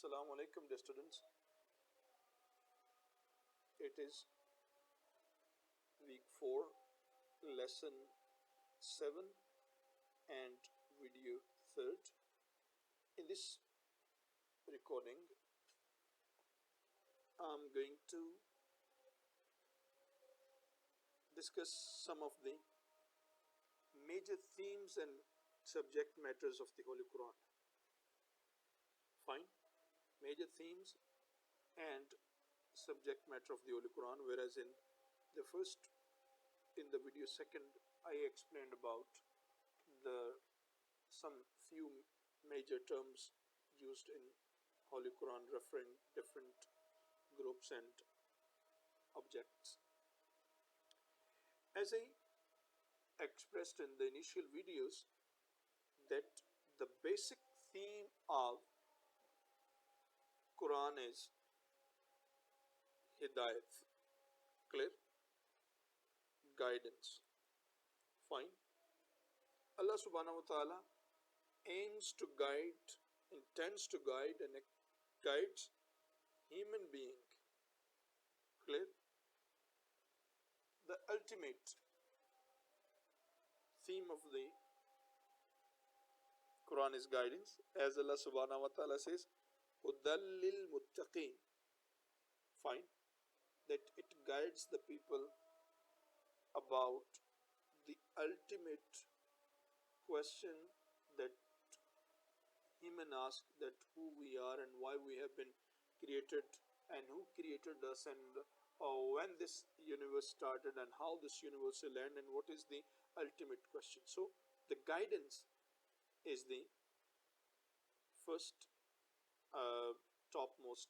Assalamu alaikum, dear students. It is week 4, lesson 7 and video 3rd. In this recording, I'm going to discuss some of the major themes and subject matters of the Holy Quran. Fine. Major themes and subject matter of the Holy Quran, whereas in the video 2nd, I explained about some few major terms used in Holy Quran referring different groups and objects. As I expressed in the initial videos, that the basic theme of Quran is Hidayat, clear, guidance. Fine. Allah subhanahu wa ta'ala intends to guide and guides human being. Clear? The ultimate theme of the Quran is guidance, as Allah subhanahu wa ta'ala says, Hudal lil muttaqeen. Fine. That it guides the people about the ultimate question that human ask, that who we are and why we have been created and who created us and when this universe started and how this universe will end and what is the ultimate question. So the guidance is the first topmost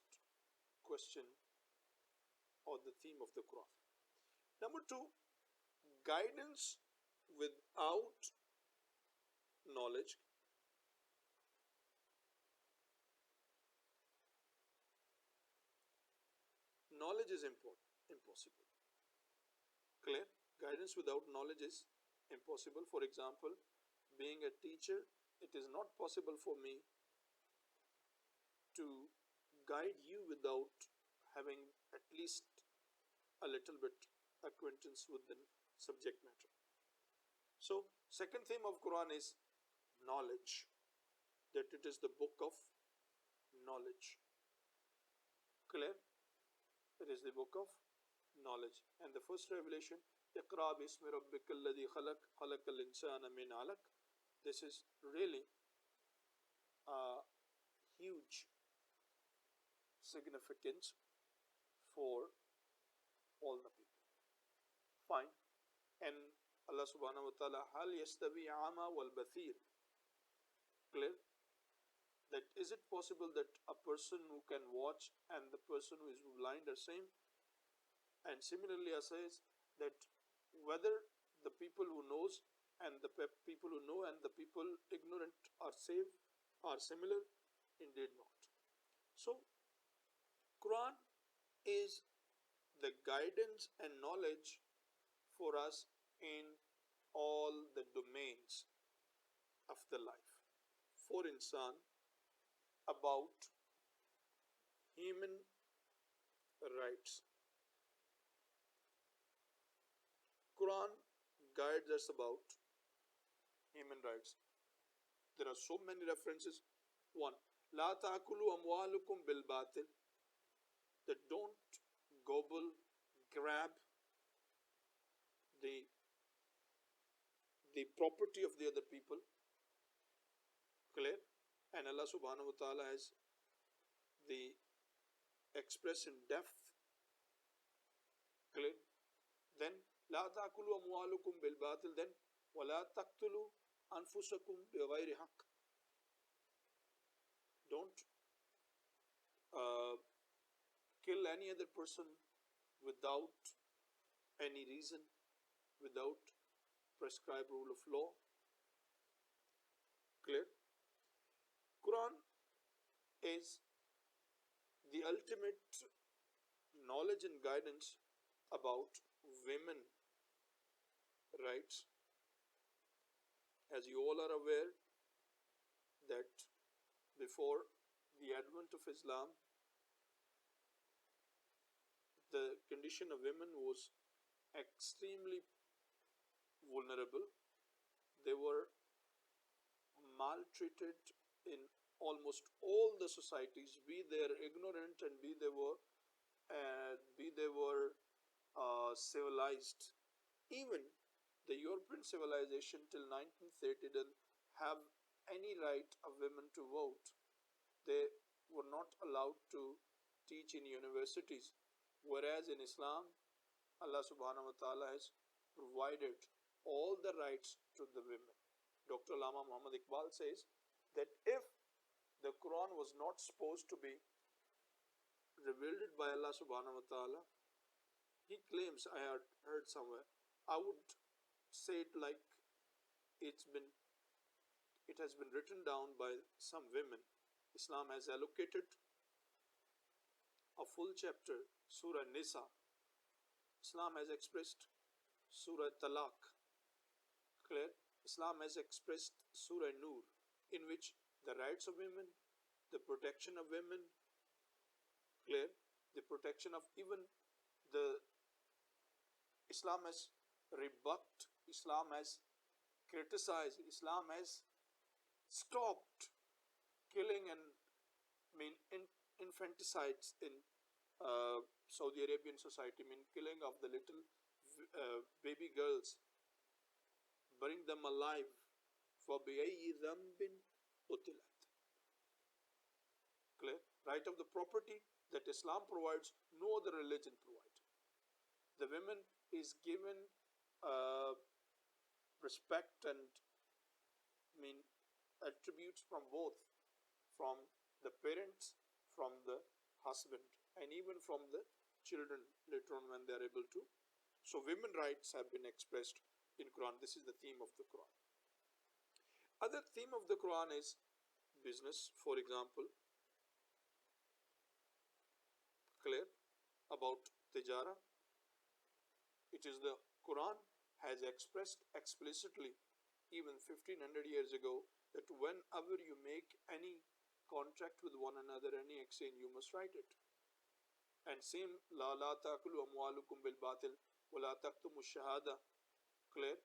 question or the theme of the Quran. Number 2, guidance without knowledge is impossible. Clear? Guidance without knowledge is impossible. For example, being a teacher, it is not possible for me to guide you without having at least a little bit acquaintance with the subject matter. So, second theme of Quran is knowledge, that it is the book of knowledge. Clear? It is the book of knowledge. And the first revelation, Iqra bismi rabbikal ladhi khalaq, khalaqal insana min alaq. This is really a huge significance for all the people. Fine. And Allah subhanahu wa ta'ala, hal yastawi ama wal bathir. Clear? That is it possible that a person who can watch and the person who is blind are same? And similarly, Allah says that whether the people who knows and the people who know and the people ignorant are saved are similar? Indeed not. So, Quran is the guidance and knowledge for us in all the domains of the life. For insan, about human rights. Quran guides us about human rights. There are so many references. 1. La ta'kulu amwalukum bil batil. That don't gobble, grab the property of the other people. Clear? And Allah subhanahu wa ta'ala has the express in depth. Clear? Then La ta'kulu amwalukum bil batil. Then wala taqtulu anfusakum bi ghayri haqq. Don't kill any other person without any reason, without prescribed rule of law. Clear? Quran is the ultimate knowledge and guidance about women rights. As you all are aware that before the advent of Islam, the condition of women was extremely vulnerable. They were maltreated in almost all the societies, be they ignorant and be they were civilized. Even the European civilization till 1930 didn't have any right of women to vote. They were not allowed to teach in universities. Whereas in Islam, Allah subhanahu wa ta'ala has provided all the rights to the women. Dr. Lama Muhammad Iqbal says that if the Quran was not supposed to be revealed by Allah subhanahu wa ta'ala, he claims, I had heard somewhere, I would say it like it's been it has been written down by some women. Islam has allocated a full chapter, Surah Nisa. Islam has expressed Surah Talaq. Clear? Islam has expressed Surah Nur, in which the rights of women, the protection of women, clear, the protection of even the Islam has rebuked, Islam has criticized, Islam has stopped killing and infanticides in Saudi Arabian society, killing of the little baby girls, burning them alive. فَبِأَيِّ ذَنْبٍ قُتِلَتْ. Clear? Right of the property that Islam provides, no other religion provides. The women is given respect and attributes from both, from the parents, from the husband, and even from the children later on when they are able to. So women rights have been expressed in Quran. This is the theme of the Quran. Other theme of the Quran is business, for example. Clear? About tijara. It is the Quran has expressed explicitly even 1500 years ago that whenever you make any contract with one another, any exchange, you must write it. And same, la ta'kulu amwalukum bil batil wa la taktumu shahada. Clear?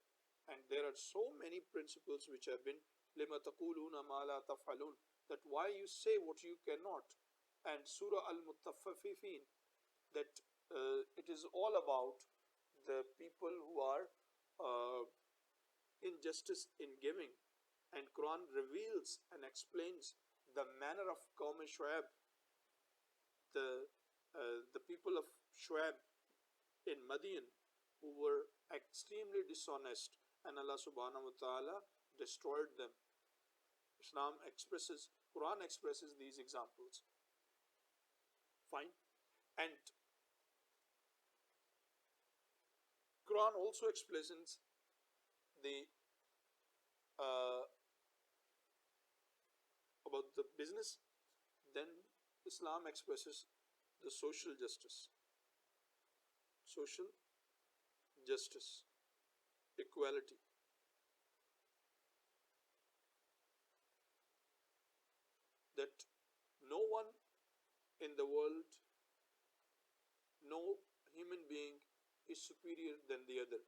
And there are so many principles which have been lima taquluna ma la taf'alun, that why you say what you cannot. And Surah Al-Mutaffifin, that it is all about the people who are injustice in giving. And Quran reveals and explains the manner of Qawm Shu'aib, the people of Shu'aib in Madian, who were extremely dishonest, and Allah subhanahu wa ta'ala destroyed them. Quran expresses these examples. Fine. And Quran also explains the about the business. Then Islam expresses the social justice, equality. That no one in the world, no human being is superior than the other.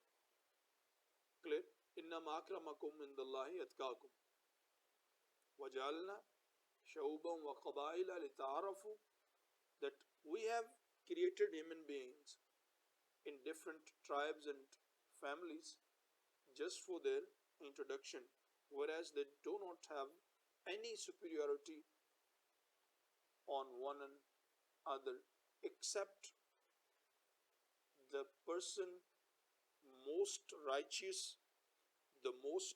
Clear? إِنَّمَا أَكْرَمَكُمْ عِنْدَ اللَّهِ أَتْقَاكُمْ وَجَعَلْنَا شَعُوبًا وَقَبَائِلَ لِتَعَارَفُوا. That we have created human beings in different tribes and families just for their introduction, whereas they do not have any superiority on one another except the person most righteous, the most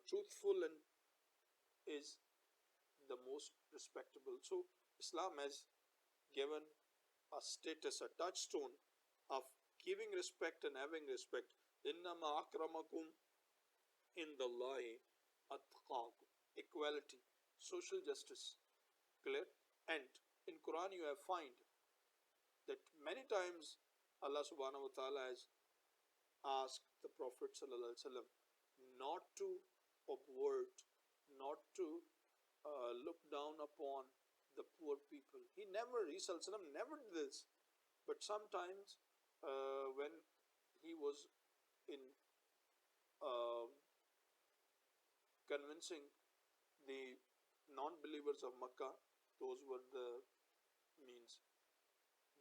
truthful, and is the most respectable. So Islam has given a status, a touchstone of giving respect and having respect. إِنَّمَا أَكْرَمَكُمْ عِنْدَ اللَّهِ أَتْقَاكُمْ. Equality, social justice. Clear? And in Quran you have find that many times Allah subhanahu wa ta'ala has asked the Prophet sallallahu alaihi wasallam not to obvert, not to look down upon the poor people. He never, he never did this. But sometimes when he was in uh, convincing the non-believers of Makkah, those were the means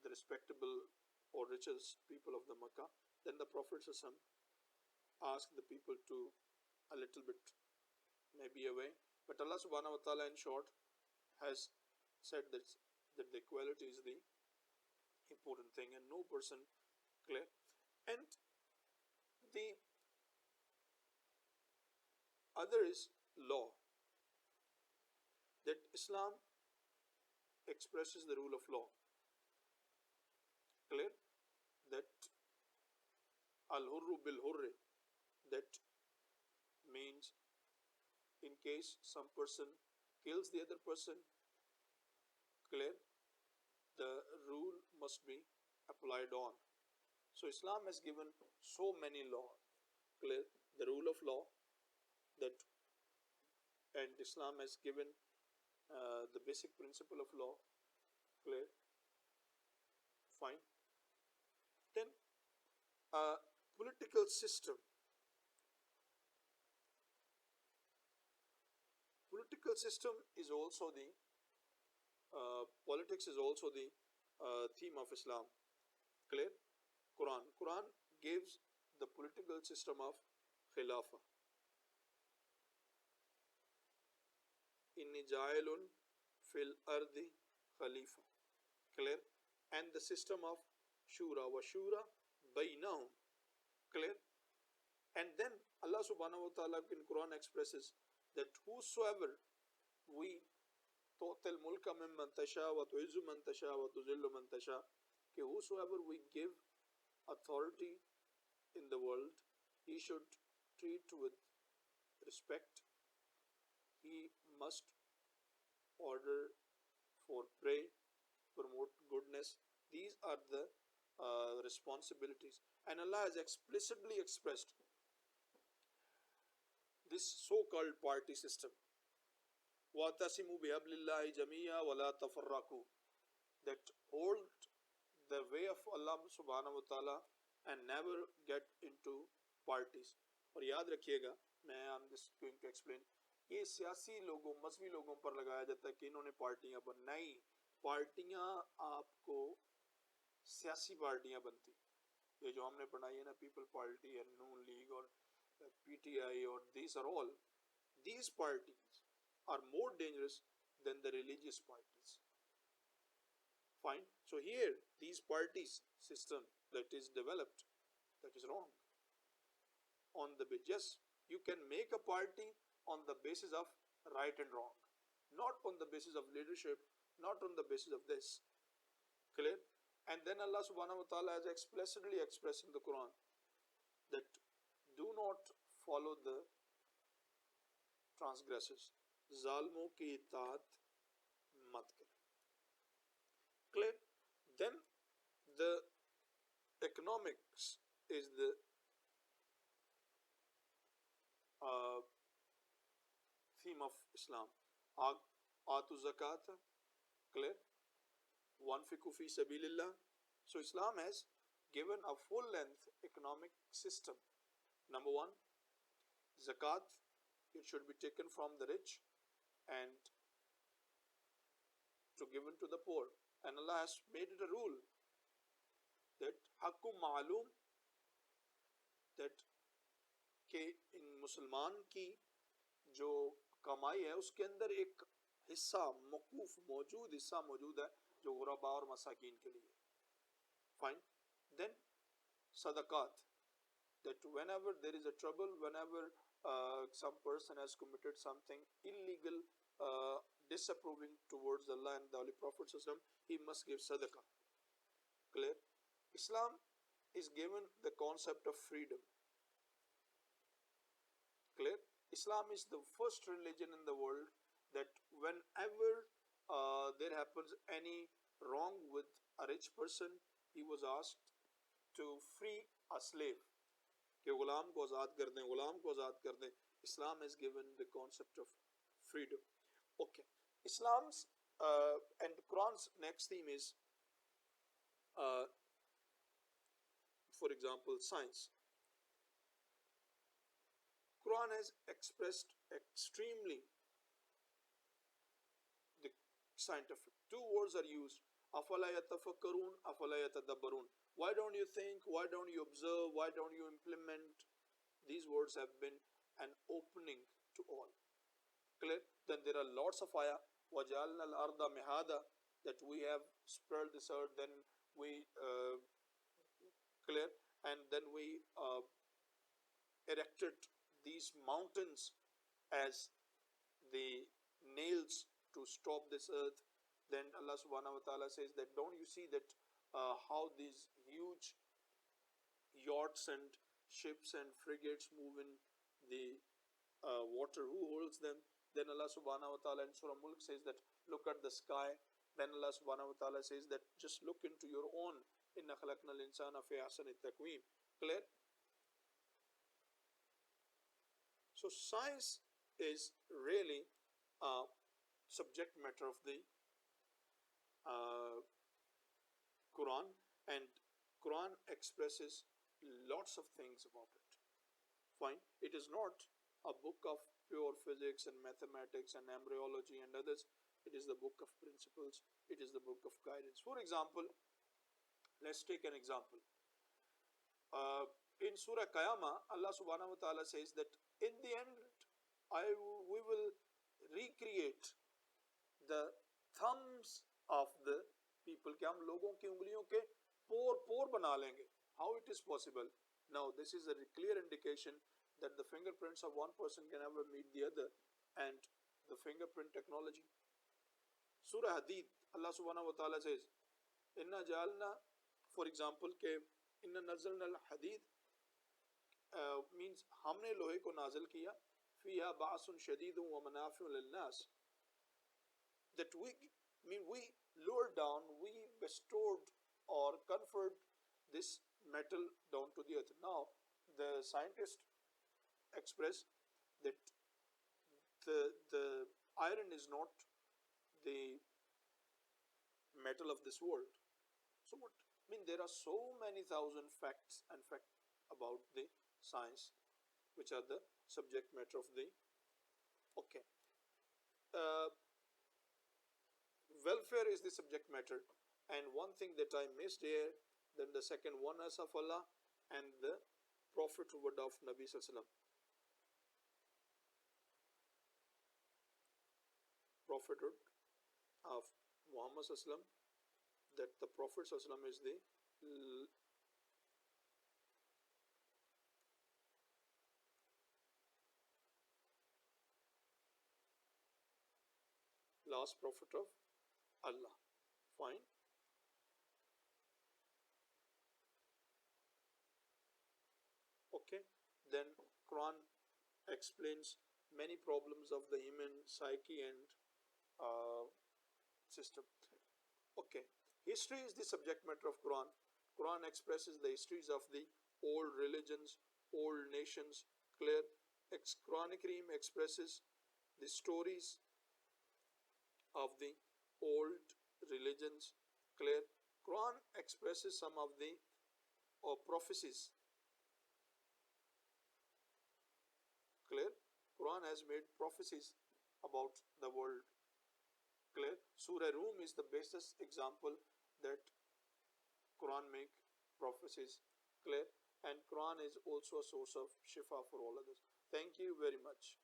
the respectable or richest people of the Makkah, then the Prophet asked the people to a little bit maybe away. But Allah subhanahu wa ta'ala in short has said that the equality is the important thing and no person clear. And the other is law, that Islam expresses the rule of law. Clear? That al-hurru bil-hurri, that means in case some person kills the other person, clear, the rule must be applied on. So Islam has given so many laws, clear, the rule of law, that, and Islam has given the basic principle of law, clear, fine. Then political system. Political system is also the politics is also the theme of Islam. Clear? Quran gives the political system of Khilafah. Inni ja'ilun fil ardi khalifa. Clear? And the system of Shura wa Shura bainahum. Clear? And then Allah subhanahu wa ta'ala in Quran expresses that whosoever we tu'til mulka mimman tasha wa tu'izzu man tasha wa tuzillu man tasha, whosoever we give authority in the world, he should treat with respect. He must order for pray, promote goodness. These are the responsibilities. And Allah has explicitly expressed this so-called party system. وَاتَّصِمُوا بِحَبْلِ اللَّهِ جَمِيعًا وَلَا تَفَرَّقُوا, that hold the way of Allah subhanahu wa ta'ala and never get into parties. और याद रखिएगा, मैं I'm just going to explain, ये सियासी लोगों मजहबी लोगों पर लगाया जाता है कि इन्होंने पार्टियां नहीं, पार्टियां आपको सियासी पार्टियां बनती, ये जो हमने पढ़ाई है ना, पीपल पार्टी और नून लीग और PTI, or these are all, these parties are more dangerous than the religious parties. Fine. So here, these parties system that is developed, that is wrong. On the yes, you can make a party on the basis of right and wrong, not on the basis of leadership, not on the basis of this. Clear? And then Allah subhanahu wa ta'ala has explicitly expressed in the Quran that do not follow the transgressors. Zalmo ki itaat mat kar. Clear? Then the economics is the theme of Islam. Atu zakat, clear? Wanfiku fi sabilillah. So Islam has given a full length economic system. Number one, zakat, it should be taken from the rich and to given to the poor. And Allah has made it a rule that haqqum ma'lum, that कि इन मुसलमान की जो कमाई है उसके अंदर एक हिस्सा मौकूफ मौजूद हिस्सा मौजूद है जो गुरबा और मसाकीन के लिए. Fine. Then sadaqat, that whenever there is a trouble, whenever some person has committed something illegal, disapproving towards Allah and the Holy Prophet ﷺ, he must give sadaqah. Clear? Islam is given the concept of freedom. Clear? Islam is the first religion in the world that whenever there happens any wrong with a rich person, he was asked to free a slave. कि गुलाम को आज़ाद कर दें, गुलाम को आज़ाद कर दें. Islam has given the concept of freedom. Okay. Islam's and Quran's next theme is, uh, for example, science. Quran has expressed extremely the scientific. Two words are used. Afala yatafakkarun, afala yatadabbarun. Why don't you think? Why don't you observe? Why don't you implement? These words have been an opening to all. Clear? Then there are lots of ayah. Wajalna al-arda mihada, that we have spread this earth. Then we clear, and then we erected these mountains as the nails to stop this earth. Then Allah subhanahu wa ta'ala says that, don't you see that how these huge yachts and ships and frigates move in the water? Who holds them? Then Allah subhanahu wa ta'ala in Surah Mulk says that, look at the sky. Then Allah subhanahu wa ta'ala says that, just look into your own. Inna khalaqna al-insana fi ahsani taqweem. Clear? So science is really a subject matter of the uh, Quran, and Quran expresses lots of things about it. Fine, it is not a book of pure physics and mathematics and embryology and others. It is the book of principles. It is the book of guidance. For example, let's take an example. In Surah Qiyamah, Allah subhanahu wa ta'ala says that in the end, we will recreate the thumbs of the people. कि हम लोगों की उंगलियों के पोर बना लेंगे. How it is possible? Now, this is a clear indication that the fingerprints of one person can never meet the other, and the fingerprint technology. Surah Hadid, Allah subhanahu wa ta'ala says, Inna jalna, for example, ke Inna nazalna al-hadid means हमने लोहे को नाजिल किया, फिहा बासन शदीदun wa manafi'un lin-nas. That we lured down, we bestowed or conferred this metal down to the earth. Now, the scientists express that the iron is not the metal of this world. So what? There are so many thousand facts and fact about the science, which are the subject matter of the. Okay. Welfare is the subject matter, and one thing that I missed here, then the second, oneness of Allah and the prophethood of Nabi Sallallahu. Prophethood of Muhammad Sallallahu, that the Prophet Sallallahu is the last prophet of Allah. Fine. Okay. Then Quran explains many problems of the human psyche and system. Okay. History is the subject matter of Quran. Quran expresses the histories of the old religions, old nations. Clear. Quranic Kareem expresses the stories of the old religions. Clear. Quran expresses some of the prophecies. Clear. Quran has made prophecies about the world. Clear. Surah Rum is the basis example that Quran make prophecies. Clear. And Quran is also a source of shifa for all others. Thank you very much.